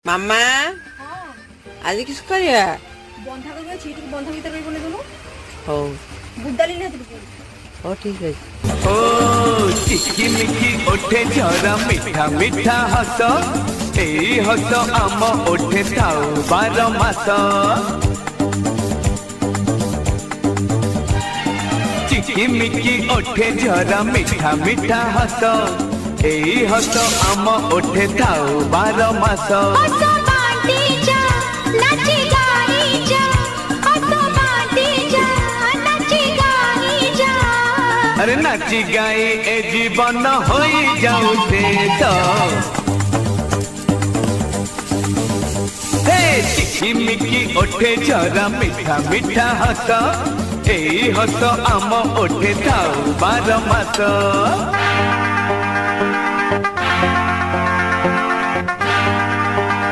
ମାମା ଆଜି କିଛି କରିବା ବନ୍ଧା କରିବା ଛିଟିକି ବନ୍ଧା ଭିତରେ ରହିବନି ଦେଲୁ ହଉ ବୁଦାଲି ନିହାତି ଟିକେ ହଉ ଠିକ ଅଛି। ओ चिकिमिकी ओठे झरा मीठा मीठा हस एई हस आम ओठे थाउ 12 मास चिकिमिकी ओठे झरा मीठा मीठा हस एई हस आम ओठे थाउ 12 मास अरे नाची गाई ए जीवन हो जाऊते तो चिकिमिकी ओठे झरा मीठा मीठा हस एई हस आम ओठे थाउ 12 मास